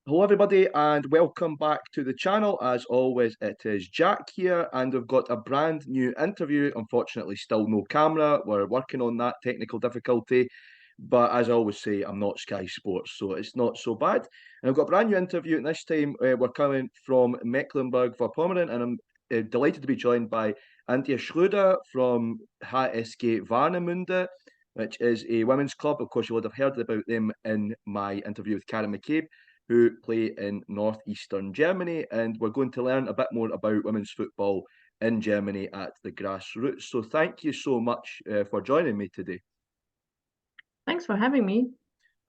Hello, everybody, and welcome back to the channel. As always, it is Jack here, and we've got a brand new interview. Unfortunately, still no camera. We're working on that technical difficulty. But as I always say, I'm not Sky Sports, so it's not so bad. And I've got a brand new interview, and this time we're coming from Mecklenburg-Vorpommern, and I'm delighted to be joined by Antje Schröder from HSG Warnemünde, which is a women's club. Of course, you would have heard about them in my interview with Karen McCabe, who play in northeastern Germany. And we're going to learn a bit more about women's football in Germany at the grassroots. So thank you so much for joining me today. Thanks for having me.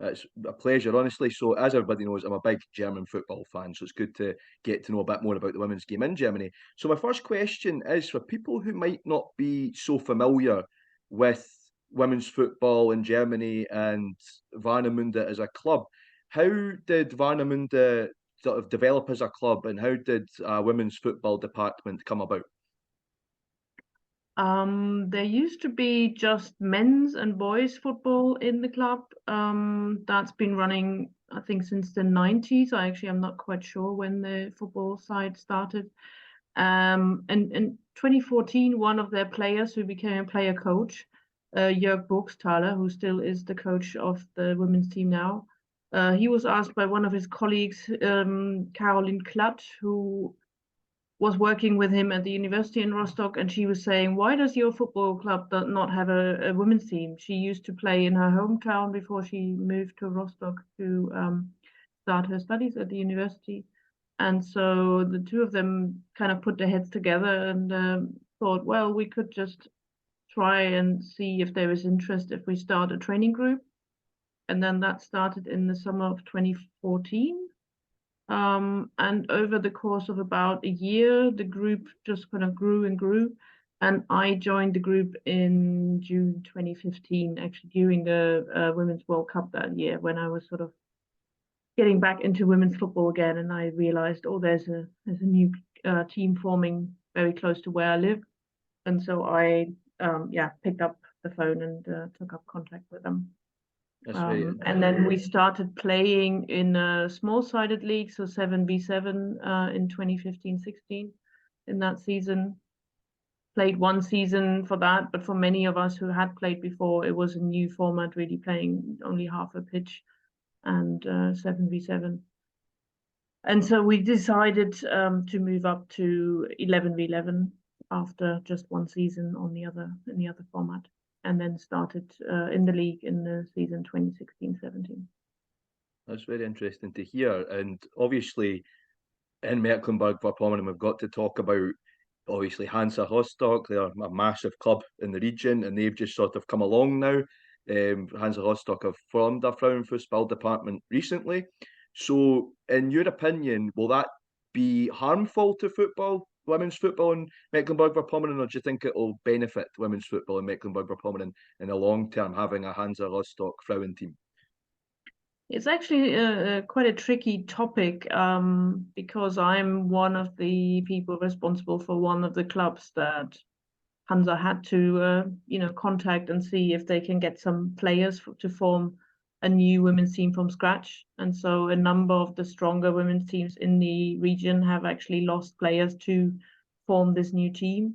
It's a pleasure, honestly. So, as everybody knows, I'm a big German football fan, so it's good to get to know a bit more about the women's game in Germany. So, my first question is for people who might not be so familiar with women's football in Germany and Warnemünde as a club. How did Warnemünde sort of develop as a club, and how did a women's football department come about? There used to be just men's and boys football in the club. That's been running, I think, since the 90s. I'm not quite sure when the football side started. And in 2014, one of their players who became a player coach, Jörg Burgsthaler, who still is the coach of the women's team now, he was asked by one of his colleagues, Caroline Klatt, who was working with him at the university in Rostock, and she was saying, why does your football club not have a women's team? She used to play in her hometown before she moved to Rostock to start her studies at the university. And so the two of them kind of put their heads together and thought, well, we could just try and see if there is interest if we start a training group. And then that started in the summer of 2014. And over the course of about a year, the group just kind of grew and grew. And I joined the group in June 2015, actually during the Women's World Cup that year, when I was sort of getting back into women's football again. And I realized, oh, there's a new team forming very close to where I live. And so I picked up the phone and took up contact with them. And then we started playing in a small-sided league, so 7v7 in 2015-16 in that season. Played one season for that, but for many of us who had played before, it was a new format, really playing only half a pitch and 7v7. And so we decided to move up to 11v11 after just one season on in the other format, and then started in the league in the season 2016-17. That's very interesting to hear. And obviously, in Mecklenburg-Vorpommern, we've got to talk about obviously Hansa Rostock. They're a massive club in the region, and they've just sort of come along now. Hansa Rostock have formed a Frauenfußball department recently. So, in your opinion, will that be harmful to football, women's football in Mecklenburg-Vorpommern, or do you think it will benefit women's football in Mecklenburg-Vorpommern in the long term, having a Hansa Rostock Frauen team? It's actually quite a tricky topic because I'm one of the people responsible for one of the clubs that Hansa had to, contact and see if they can get some players to form a new women's team from scratch. And so a number of the stronger women's teams in the region have actually lost players to form this new team.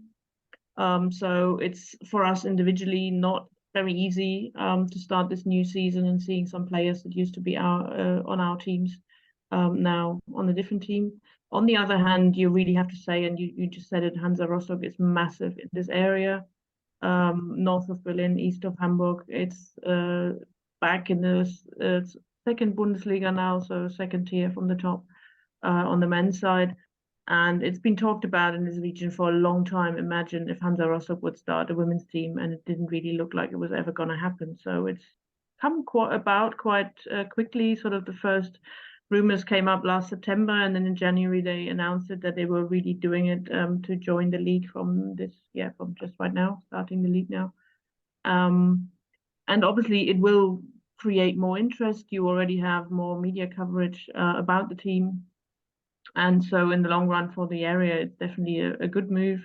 So it's for us individually not very easy to start this new season and seeing some players that used to be on our teams now on a different team. On the other hand, you really have to say, and you just said it, Hansa Rostock is massive in this area, north of Berlin, east of Hamburg. It's back in the second Bundesliga now, so second tier from the top on the men's side. And it's been talked about in this region for a long time. Imagine if Hansa Rostock would start a women's team, and it didn't really look like it was ever going to happen. So it's come quite quickly. Sort of the first rumors came up last September, and then in January they announced that they were really doing it to join the league from just right now, starting the league now. And obviously it will create more interest. You already have more media coverage about the team. And so in the long run for the area, it's definitely a good move.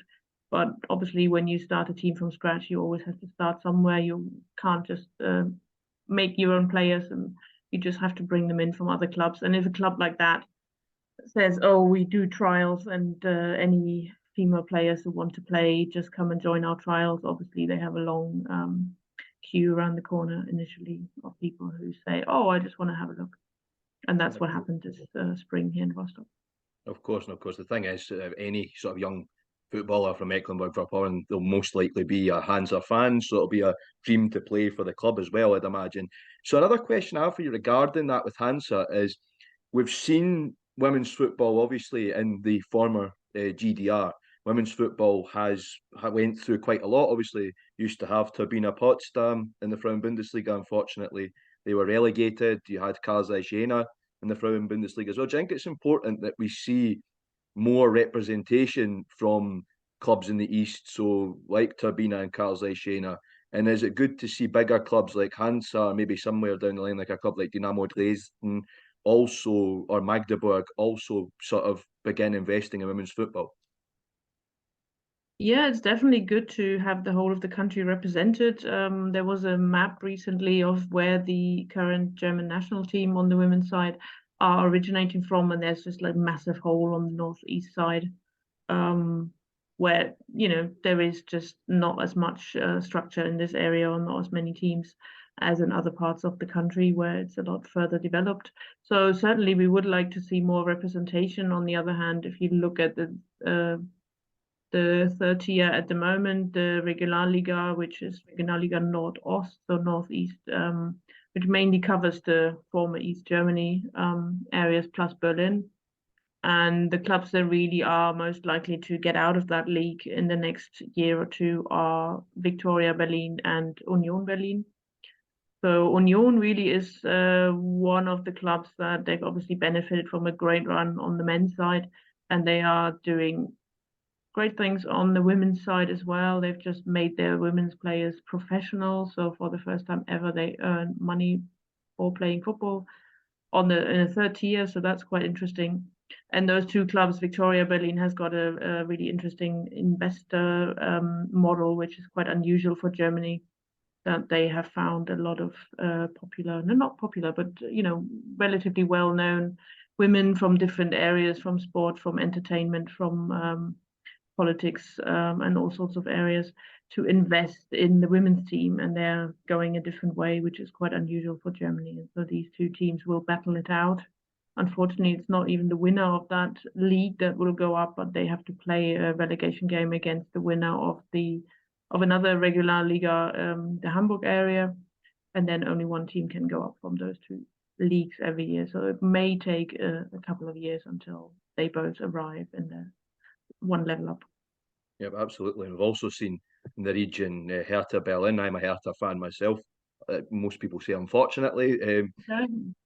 But obviously when you start a team from scratch, you always have to start somewhere. You can't just make your own players and You just have to bring them in from other clubs. And if a club like that says, "Oh, we do trials, and any female players who want to play just come and join our trials," obviously they have a long queue around the corner initially of people who say, "Oh, I just want to have a look." And that's what happened this spring here in Rostock. Of course, and of course, the thing is, any sort of young footballer from Mecklenburg-Vorpommern, they'll most likely be a Hansa fan, so it'll be a dream to play for the club as well, I'd imagine. So another question I have for you regarding that with Hansa is, we've seen women's football, obviously, in the former GDR. Women's football went through quite a lot. Obviously, used to have Turbine Potsdam in the Frauen-Bundesliga. Unfortunately, they were relegated. You had Karlsruhe Jena in the Frauen-Bundesliga as well. Do you think it's important that we see more representation from clubs in the East, so like Turbine and Karlsruhe Jena? And is it good to see bigger clubs like Hansa, maybe somewhere down the line, like a club like Dynamo Dresden, also, or Magdeburg, also sort of begin investing in women's football? Yeah, it's definitely good to have the whole of the country represented. There was a map recently of where the current German national team on the women's side are originating from, and there's just like massive hole on the northeast side, where there is just not as much structure in this area, or not as many teams as in other parts of the country where it's a lot further developed. So certainly we would like to see more representation. On the other hand, if you look at the third tier at the moment, the Regionalliga, which is Regionalliga Nordost, so Northeast, which mainly covers the former East Germany areas plus Berlin. And the clubs that really are most likely to get out of that league in the next year or two are Victoria Berlin and Union Berlin. So Union really is one of the clubs that they've obviously benefited from a great run on the men's side, and they are doing great things on the women's side as well. They've just made their women's players professional. So for the first time ever, they earn money for playing football in a third tier. So that's quite interesting. And those two clubs, Victoria Berlin has got a really interesting investor model, which is quite unusual for Germany. That they have found a lot of popular, no, not popular, but relatively well-known women from different areas, from sport, from entertainment, from politics, and all sorts of areas, to invest in the women's team, and they're going a different way, which is quite unusual for Germany. And so these two teams will battle it out. Unfortunately, it's not even the winner of that league that will go up, but they have to play a relegation game against the winner of another Regionalliga, the Hamburg area, and then only one team can go up from those two leagues every year. So it may take a couple of years until they both arrive in the one level up. Yeah, absolutely. We've also seen in the region Hertha Berlin. I'm a Hertha fan myself. Most people say, unfortunately.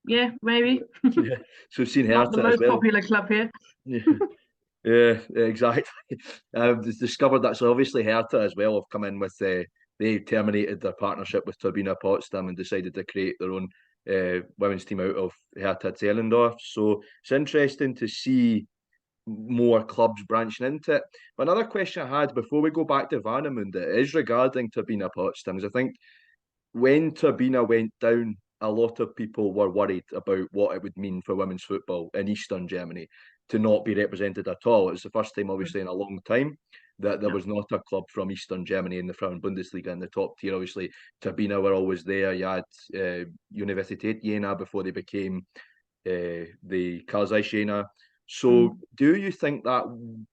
Yeah, maybe. Yeah, so we've seen Not the Hertha as most well. popular club here. Yeah, yeah, exactly. I've discovered that. So obviously Hertha as well have come in with they terminated their partnership with Turbine Potsdam and decided to create their own women's team out of Hertha Zehlendorf. So it's interesting to see more clubs branching into it. But another question I had before we go back to Warnemünde is regarding Turbine Potsdam. I think when Turbine went down, a lot of people were worried about what it would mean for women's football in Eastern Germany to not be represented at all. It was the first time, obviously, in a long time that there was not a club from Eastern Germany in the Frauen-Bundesliga in the top tier. Obviously, Turbine were always there. You had Universität Jena before they became the Karlsruhe Jena. So, do you think that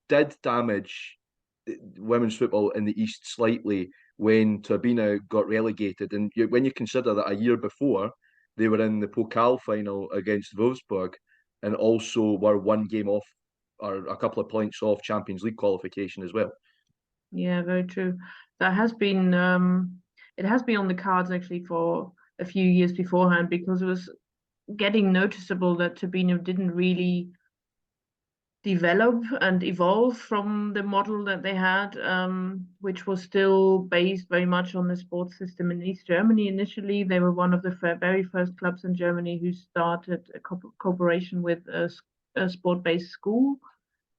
did damage women's football in the East slightly when Turbine got relegated? And when you consider that a year before they were in the Pokal final against Wolfsburg and also were one game off or a couple of points off Champions League qualification as well. Yeah, very true. That has been it has been on the cards actually for a few years beforehand, because it was getting noticeable that Turbine didn't really develop and evolve from the model that they had, which was still based very much on the sports system in East Germany. Initially, they were one of the very first clubs in Germany who started a cooperation with a sport-based school,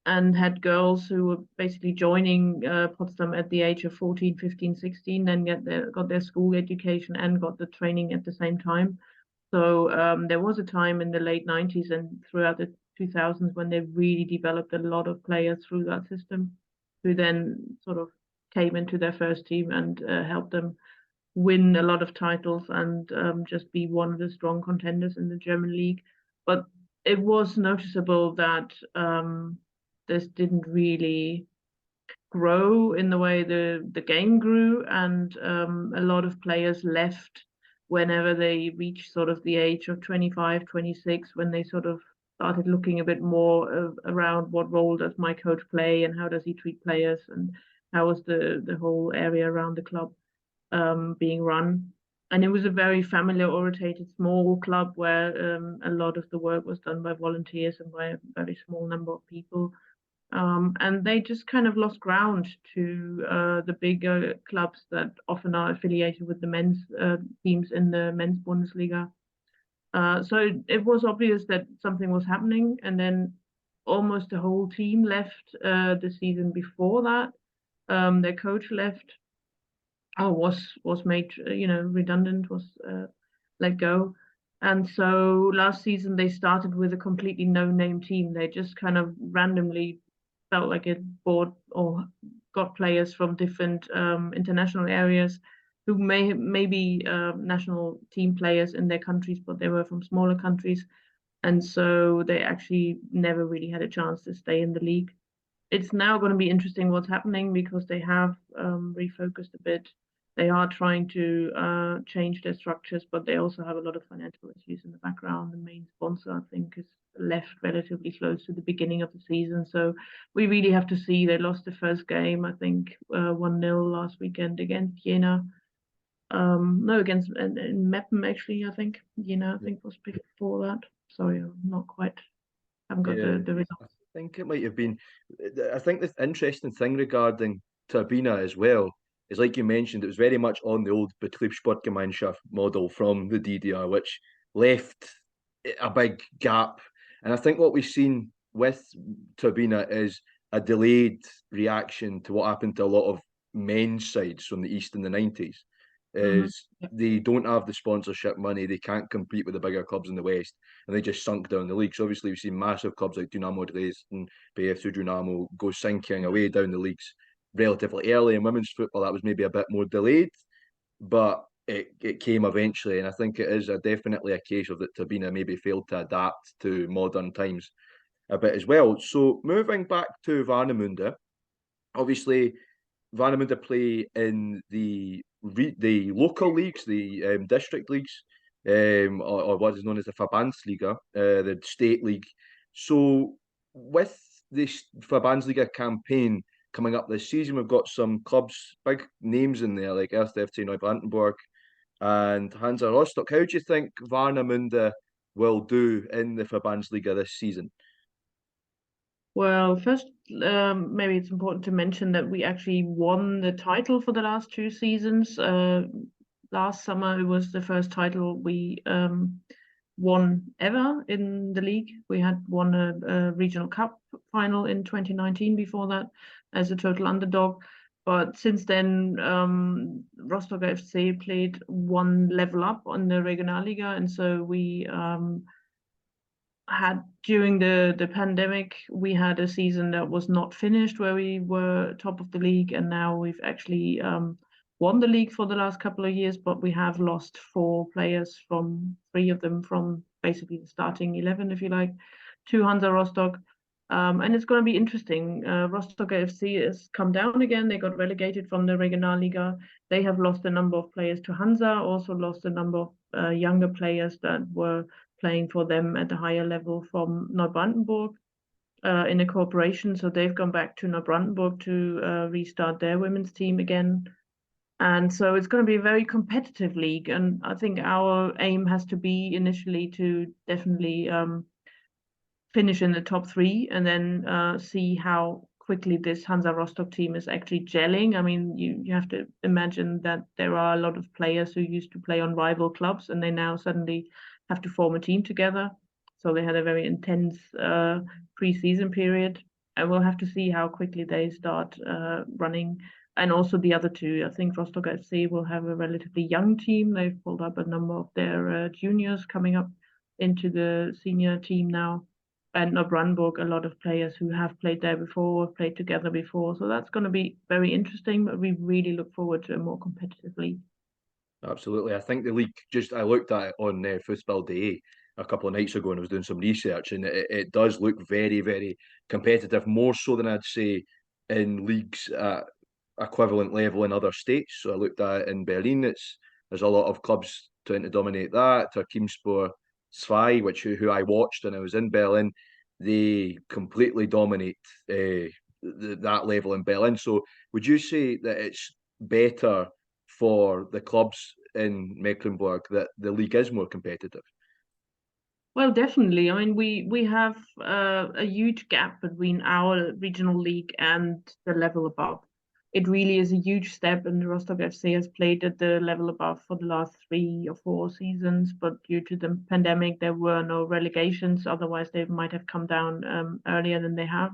and had girls who were basically joining Potsdam at the age of 14, 15, 16, then got their school education and got the training at the same time. So there was a time in the late 90s and throughout the 2000s when they really developed a lot of players through that system, who then sort of came into their first team and helped them win a lot of titles and just be one of the strong contenders in the German league. But it was noticeable that this didn't really grow in the way the game grew, and a lot of players left whenever they reached sort of the age of 25, 26, when they sort of started looking a bit more around what role does my coach play and how does he treat players and how was the whole area around the club being run. And it was a very family orientated small club where a lot of the work was done by volunteers and by a very small number of people. And they just kind of lost ground to the bigger clubs that often are affiliated with the men's teams in the men's Bundesliga. So it was obvious that something was happening, and then almost the whole team left the season before that. Their coach left, or was made redundant, was let go. And so last season they started with a completely no-name team. They just kind of randomly felt like it bought or got players from different international areas who may be national team players in their countries, but they were from smaller countries. And so they actually never really had a chance to stay in the league. It's now going to be interesting what's happening because they have refocused a bit. They are trying to change their structures, but they also have a lot of financial issues in the background. The main sponsor, I think, is left relatively close to the beginning of the season. So we really have to see. They lost the first game, I think, 1-0 last weekend against Jena. No, against in Meppen, actually, I think. Jena, I think, was before that. Sorry, I'm not quite, haven't got Yeah, the result. I think it might have been. I think the interesting thing regarding Turbina as well is, like you mentioned, it was very much on the old Betriebssportgemeinschaft model from the DDR, which left a big gap. And I think what we've seen with Turbina is a delayed reaction to what happened to a lot of men's sides from the East in the 90s. Is they don't have the sponsorship money, they can't compete with the bigger clubs in the West, and they just sunk down the league. So obviously we've seen massive clubs like Dynamo Dresden, BFC Dynamo go sinking away down the leagues relatively early. In women's football, that was maybe a bit more delayed, but it came eventually. And I think it is definitely a case of that Turbina maybe failed to adapt to modern times a bit as well. So moving back to Warnemünde, obviously Warnemünde play in the local leagues, the district leagues, or what is known as the Verbandsliga, the state league. So with this Verbandsliga campaign coming up this season, we've got some clubs, big names in there like 1. FC Neubrandenburg and Hansa Rostock. How do you think Warnemünde will do in the Verbandsliga this season? Well, first, maybe it's important to mention that we actually won the title for the last 2 seasons. Last summer, it was the first title we won ever in the league. We had won a regional cup final in 2019 before that as a total underdog. But since then, Rostock FC played one level up on the Regionalliga, and so we had during the pandemic, we had a season that was not finished where we were top of the league, and now we've actually won the league for the last couple of years, but we have lost 4 players, from 3 of them from basically the starting 11, if you like, to Hansa Rostock. And it's going to be interesting. Rostock FC has come down again. They got relegated from the Regionalliga. They have lost a number of players to Hansa, also lost a number of younger players that were playing for them at a higher level from Neubrandenburg in a cooperation. So they've gone back to Neubrandenburg to restart their women's team again. And so it's going to be a very competitive league. And I think our aim has to be initially to definitely finish in the top 3 and then see how quickly this Hansa Rostock team is actually gelling. I mean, you have to imagine that there are a lot of players who used to play on rival clubs and they now suddenly have to form a team together. So they had a very intense pre-season period, and we'll have to see how quickly they start running. And also the other two, I think Rostock FC will have a relatively young team. They've pulled up a number of their juniors coming up into the senior team now. And Brandenburg, a lot of players who have played there before, played together before. So that's going to be very interesting, but we really look forward to a more competitive league. Absolutely. I think the league, I looked at it on Football Day a couple of nights ago and I was doing some research, and it does look very, very competitive, more so than I'd say in leagues at equivalent level in other states. So I looked at it in Berlin. There's a lot of clubs trying to dominate that. Teamspor 2, who I watched and I was in Berlin, they completely dominate that level in Berlin. So would you say that it's better for the clubs in Mecklenburg that the league is more competitive? Well, definitely. I mean, we have a huge gap between our regional league and the level above. It really is a huge step, and Rostock FC has played at the level above for the last 3 or 4 seasons. But due to the pandemic, there were no relegations. Otherwise, they might have come down earlier than they have.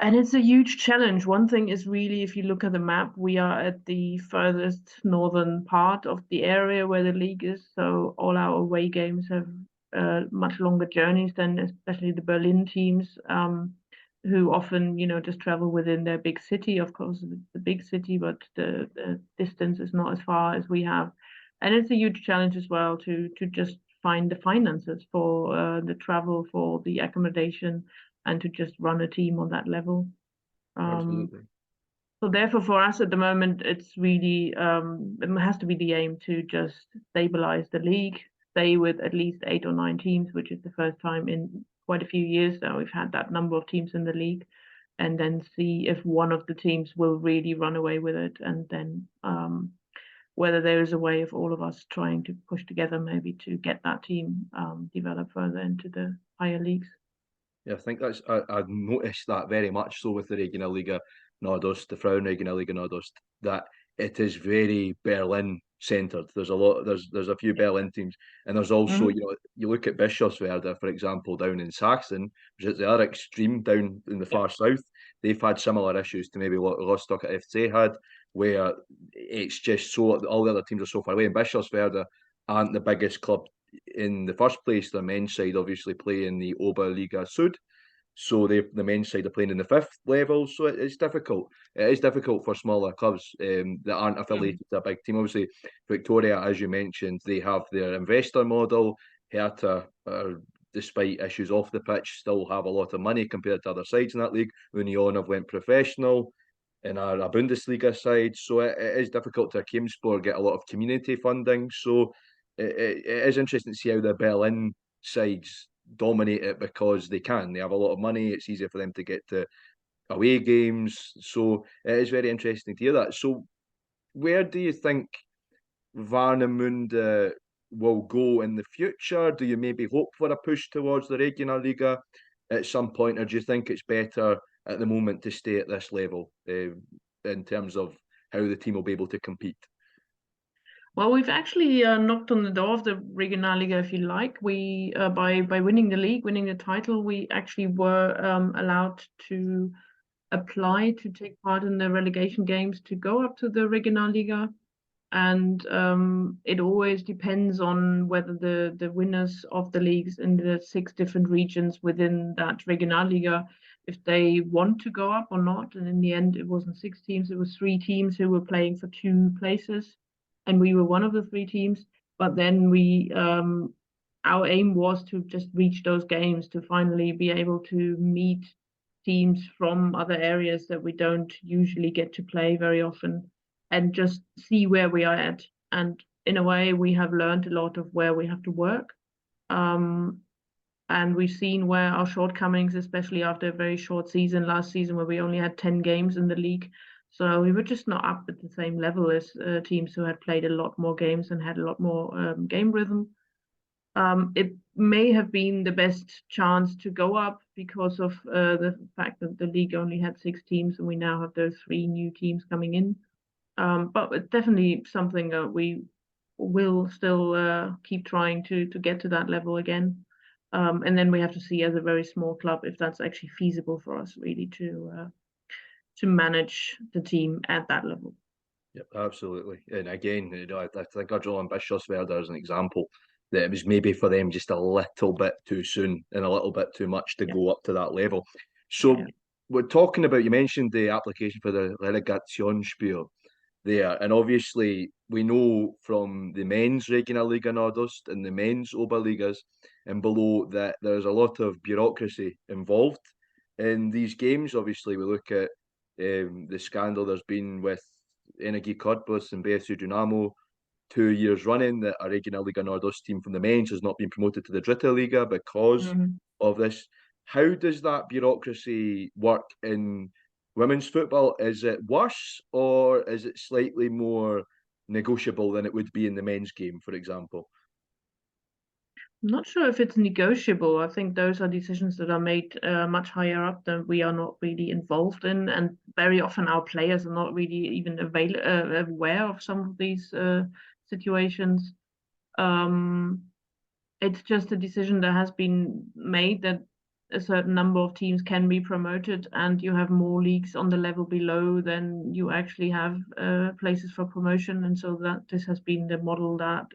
And it's a huge challenge. One thing is really, if you look at the map, we are at the furthest northern part of the area where the league is. So all our away games have much longer journeys than especially the Berlin teams, who often, just travel within their big city. Of course, the big city, but the distance is not as far as we have. And it's a huge challenge as well to just find the finances for the travel, for the accommodation, and to just run a team on that level. Absolutely. So therefore, for us at the moment, it's really it has to be the aim to just stabilize the league, stay with at least 8 or 9 teams, which is the first time in quite a few years now we've had that number of teams in the league, and then see if one of the teams will really run away with it, and then whether there is a way of all of us trying to push together maybe to get that team develop further into the higher leagues. Yeah, I think I've noticed that very much so with the Regionalliga Nordost, the Frauenregionalliga Nordost, that it is very Berlin centred. There's a few Berlin teams, and there's also, Mm-hmm. you look at Bischofswerda, for example, down in Saxon, which is the other extreme down in the far south. They've had similar issues to maybe what Rostock FC had, where it's just so all the other teams are so far away. And Bischofswerda aren't the biggest club in the first place. Their men's side obviously play in the Oberliga Sud, so the men's side are playing in the 5th level. So it's difficult. It is difficult for smaller clubs that aren't affiliated to a big team. Obviously, Victoria, as you mentioned, they have their investor model. Hertha, despite issues off the pitch, still have a lot of money compared to other sides in that league. Union have went professional in a Bundesliga side, so it is difficult to Keimspor get a lot of community funding. So it is interesting to see how the Berlin sides dominate it because they can. They have a lot of money. It's easier for them to get to away games. So it is very interesting to hear that. So where do you think Warnemünde will go in the future? Do you maybe hope for a push towards the Regionalliga at some point, or do you think it's better at the moment to stay at this level in terms of how the team will be able to compete? Well, we've actually knocked on the door of the Regionalliga, if you like. We by winning the league, winning the title, we actually were allowed to apply to take part in the relegation games to go up to the Regionalliga. And it always depends on whether the winners of the leagues in the 6 different regions within that Regionalliga, if they want to go up or not. And in the end, it wasn't 6 teams; it was 3 teams who were playing for 2 places, and we were one of the 3 teams. But then our aim was to just reach those games to finally be able to meet teams from other areas that we don't usually get to play very often, and just see where we are at. And in a way, we have learned a lot of where we have to work. And we've seen where our shortcomings, especially after a very short season last season, where we only had 10 games in the league. So we were just not up at the same level as teams who had played a lot more games and had a lot more game rhythm. It may have been the best chance to go up because of the fact that the league only had 6 teams and we now have those 3 new teams coming in. But it's definitely something that we will still keep trying to get to that level again. And then we have to see as a very small club if that's actually feasible for us really to manage the team at that level. Yep, absolutely. And again, I think I draw on Bischofswerda as an example, that it was maybe for them just a little bit too soon and a little bit too much to go up to that level. So we're talking about, you mentioned the application for the Relegationsspiel there, and obviously we know from the men's Regionalliga Nordost and the men's Oberligas and below that there's a lot of bureaucracy involved in these games. Obviously, we look at the scandal there's been with Energy Cottbus and BSU Dynamo 2 years running, that a Regionalliga Nordost team from the men's has not been promoted to the Dritte Liga because of this. How does that bureaucracy work in women's football? Is it worse, or is it slightly more negotiable than it would be in the men's game, for example? I'm not sure if it's negotiable. I think those are decisions that are made much higher up than we are not really involved in, and very often our players are not really even aware of some of these situations. It's just a decision that has been made that a certain number of teams can be promoted, and you have more leagues on the level below than you actually have places for promotion. And so that this has been the model that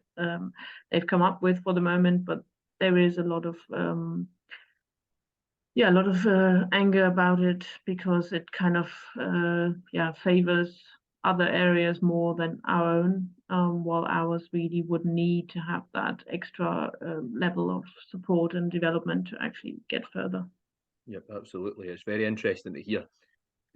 they've come up with for the moment. But there is a lot of anger about it, because it kind of favors other areas more than our own, while ours really would need to have that extra level of support and development to actually get further. Yep, absolutely. It's very interesting to hear.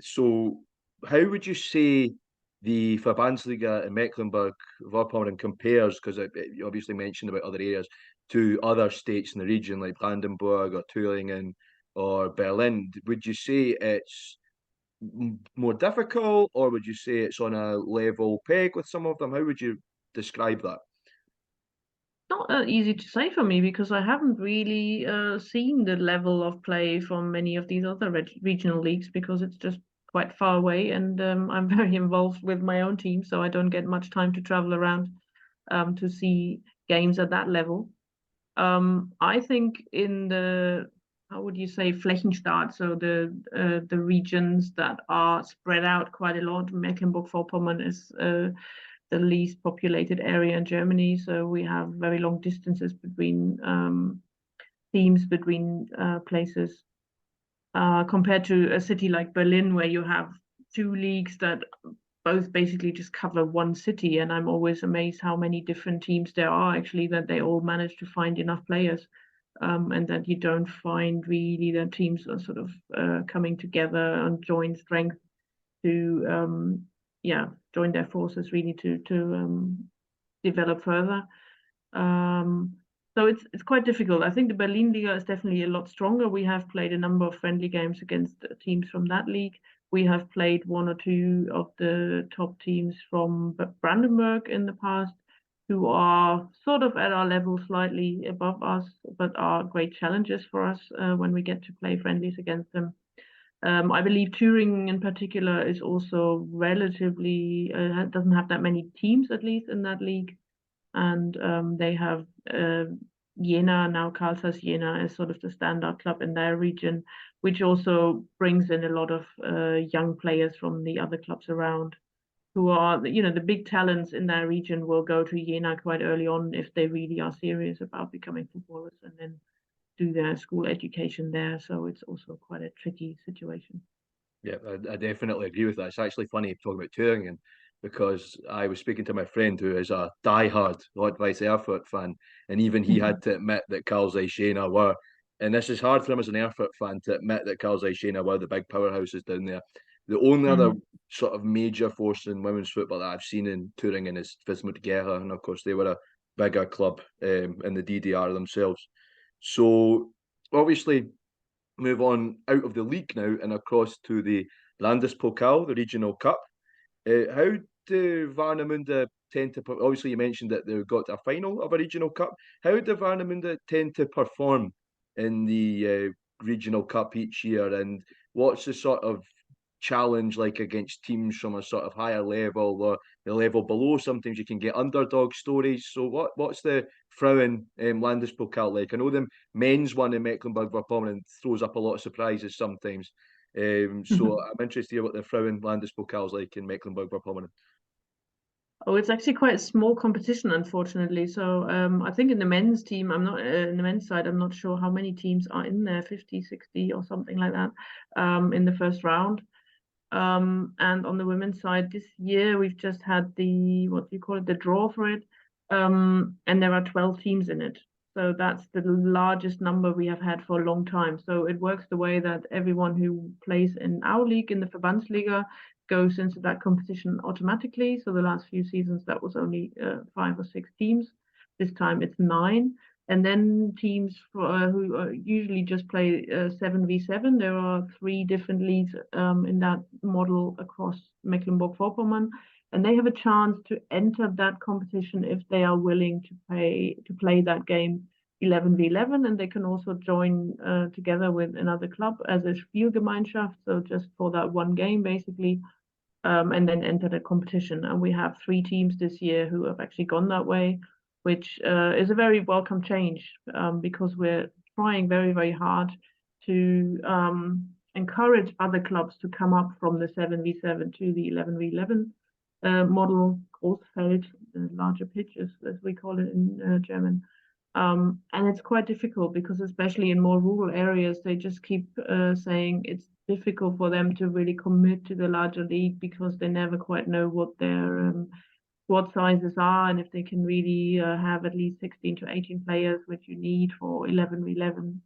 So, how would you say the Verbandsliga in Mecklenburg-Vorpommern compares? Because you obviously mentioned about other areas, to other states in the region like Brandenburg or Thüringen or Berlin. Would you say it's more difficult, or would you say it's on a level peg with some of them? How would you describe that? Not that easy to say for me, because I haven't really seen the level of play from many of these other regional leagues, because it's just quite far away, and I'm very involved with my own team, so I don't get much time to travel around to see games at that level. I think in the, how would you say, Flächenstaat, so the regions that are spread out quite a lot. Mecklenburg-Vorpommern is the least populated area in Germany, so we have very long distances between teams, between places, compared to a city like Berlin, where you have two leagues that both basically just cover one city. And I'm always amazed how many different teams there are, actually, that they all manage to find enough players, and that you don't find really that teams are sort of coming together and join strength to join their forces really to develop further. So it's quite difficult. I think the Berlin Liga is definitely a lot stronger. We have played a number of friendly games against teams from that league. We have played one or two of the top teams from Brandenburg in the past, who are sort of at our level, slightly above us, but are great challenges for us when we get to play friendlies against them. I believe Thüringen in particular is also relatively, doesn't have that many teams, at least in that league. And they have Jena, now Carl Zeiss Jena, is sort of the standout club in their region, which also brings in a lot of young players from the other clubs around, who are, the big talents in their region will go to Jena quite early on if they really are serious about becoming footballers, and then do their school education there. So it's also quite a tricky situation. Yeah, I definitely agree with that. It's actually funny talking about Thüringen, because I was speaking to my friend who is a diehard Rot-Weiss Erfurt fan, and even he had to admit that Carl Zeiss Jena were, and this is hard for him as an Erfurt fan to admit that Carl Zeiss Jena were the big powerhouses down there. The only other sort of major force in women's football that I've seen in Thüringen is Wismut Gera, and of course they were a bigger club in the DDR themselves. So obviously move on out of the league now and across to the Landespokal, the regional cup. How do Warnemünde tend to? Obviously, you mentioned that they've got a final of a regional cup. How do Warnemünde tend to perform in the regional cup each year, and what's the sort of challenge like against teams from a sort of higher level or the level below? Sometimes you can get underdog stories. So what's the Frauen Landespokal like? I know the men's one in Mecklenburg-Vorpommern throws up a lot of surprises sometimes. So I'm interested to hear what the Frauen Landespokal is like in Mecklenburg-Vorpommern. Oh, it's actually quite a small competition, unfortunately. So I think in the men's team, I'm not in the men's side, I'm not sure how many teams are in there, 50, 60 or something like that, in the first round. And on the women's side, this year we've just had the, what do you call it, the draw for it. And there are 12 teams in it. So that's the largest number we have had for a long time. So it works the way that everyone who plays in our league, in the Verbandsliga, goes into that competition automatically. So the last few seasons, that was only 5 or 6 teams. This time it's 9. And then teams who usually just play 7v7. There are 3 different leagues in that model across Mecklenburg-Vorpommern, and they have a chance to enter that competition if they are willing to play that game 11v11, and they can also join together with another club as a Spielgemeinschaft, so just for that one game basically, and then enter the competition. And we have 3 teams this year who have actually gone that way, which is a very welcome change, because we're trying very, very hard to encourage other clubs to come up from the 7v7 to the 11v11 model, Großfeld, larger pitches, as we call it in German. And it's quite difficult because, especially in more rural areas, they just keep saying it's difficult for them to really commit to the larger league because they never quite know what their squad sizes are, and if they can really have at least 16 to 18 players, which you need for 11v11.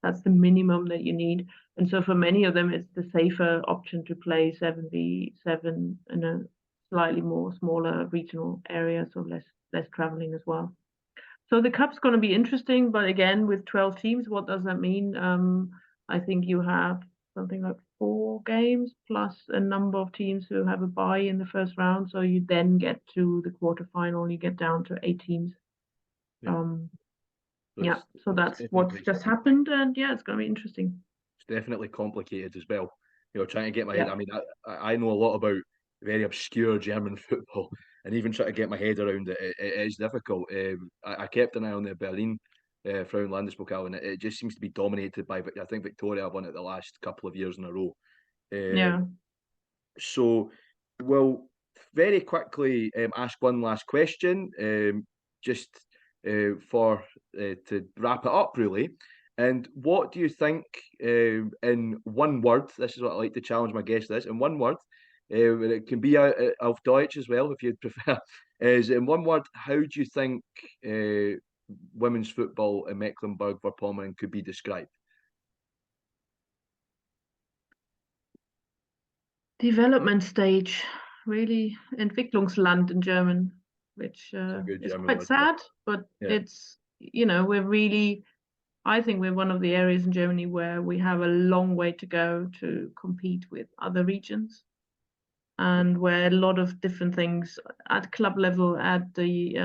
That's the minimum that you need. And so for many of them, it's the safer option to play 7v7 in a slightly more smaller regional area, so less traveling as well. So the cup's going to be interesting, but again, with 12 teams, what does that mean? I think you have something like 4 games plus a number of teams who have a bye in the first round. So you then get to the quarterfinal, you get down to 8 teams. Yeah, so that's what's just happened, and yeah, it's going to be interesting. It's definitely complicated as well. Trying to get my head. I mean, I know a lot about very obscure German football, and even trying to get my head around it, it is difficult. I kept an eye on the Berlin Frauen Landespokal, and it just seems to be dominated by. I think Victoria have won it the last couple of years in a row. Yeah. So, we'll very quickly ask one last question, just for to wrap it up, really. And what do you think, in one word? This is what I like to challenge my guests. This in one word, and it can be auf Deutsch as well if you'd prefer. Is in one word, how do you think women's football in Mecklenburg-Vorpommern could be described? Development stage, really, Entwicklungsland in German, which is quite sad, but it's, we're really, I think we're one of the areas in Germany where we have a long way to go to compete with other regions, and where a lot of different things at club level, at the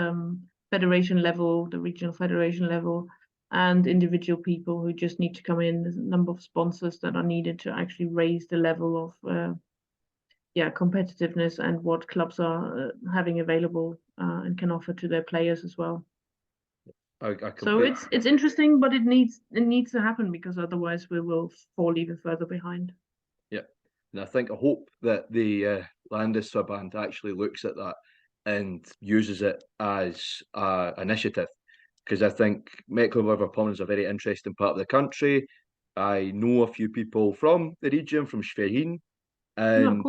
federation level, the regional federation level, and individual people who just need to come in. There's a number of sponsors that are needed to actually raise the level of competitiveness and what clubs are having available and can offer to their players as well. So it's interesting, but it needs to happen, because otherwise we will fall even further behind. Yeah, and I hope that the Landesverband actually looks at that and uses it as an initiative, because I think Mecklenburg-Vorpommern is a very interesting part of the country. I know a few people from the region, from Schwerin, and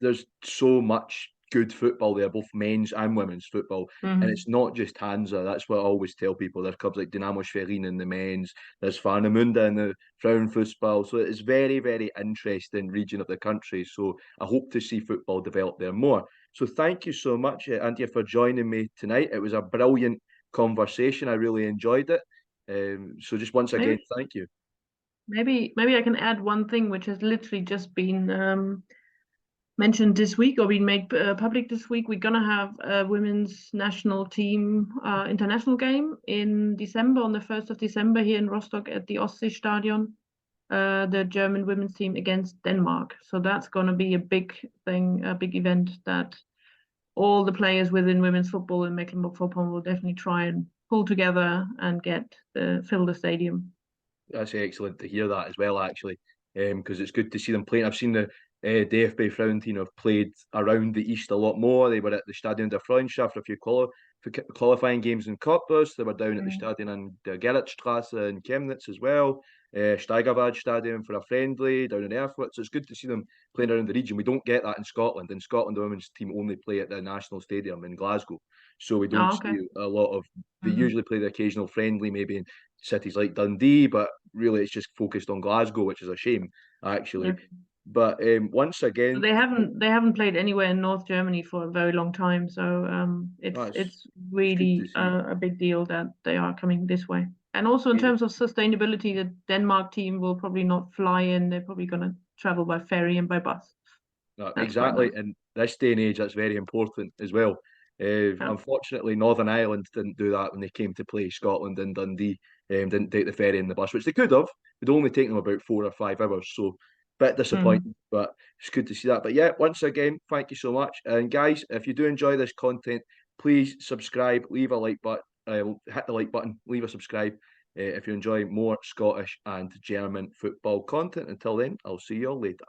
there's so much good football there, both men's and women's football. And it's not just Hansa. That's what I always tell people. There's clubs like Dynamo Schwerin in the men's, there's Warnemünde in the Frauenfußball. So it's very, very interesting region of the country. So I hope to see football develop there more. So thank you so much, Antje, for joining me tonight. It was a brilliant conversation. I really enjoyed it. So just once again, thank you. Maybe I can add one thing, which has literally just been mentioned this week, or been made public this week. We're gonna have a women's national team international game in December, on the 1st of December, here in Rostock at the Ostseestadion. The German women's team against Denmark. So that's gonna be a big thing, a big event that all the players within women's football in Mecklenburg-Vorpommern will definitely try and pull together and fill the stadium. That's excellent to hear that as well, actually. because it's good to see them playing. I've seen the DFB Frauen team have played around the East a lot more. They were at the Stadion der Freundschaft for a few qualifying games in Cottbus. They were down at the Stadion an der Gerritstraße in Chemnitz as well. Steigerwald Stadium for a friendly down in Erfurt. So it's good to see them playing around the region. We don't get that in Scotland. In Scotland, the women's team only play at the National Stadium in Glasgow. So we don't see a lot of, they usually play the occasional friendly, maybe in cities like Dundee, but really it's just focused on Glasgow, which is a shame, actually. Okay. But once again, they haven't played anywhere in North Germany for a very long time, so it's really a big deal that they are coming this way. And also in terms of sustainability, the Denmark team will probably not fly in. They're probably going to travel by ferry and by bus. Exactly. Nice. In this day and age, that's very important as well. Unfortunately, Northern Ireland didn't do that when they came to play Scotland and Dundee. Didn't take the ferry and the bus, which they could have. It'd only taken them about 4 or 5 hours. So, bit disappointing, but it's good to see that. But yeah, once again, thank you so much. And guys, if you do enjoy this content, please subscribe, leave a like button, hit the like button, leave a subscribe if you enjoy more Scottish and German football content. Until then, I'll see you all later.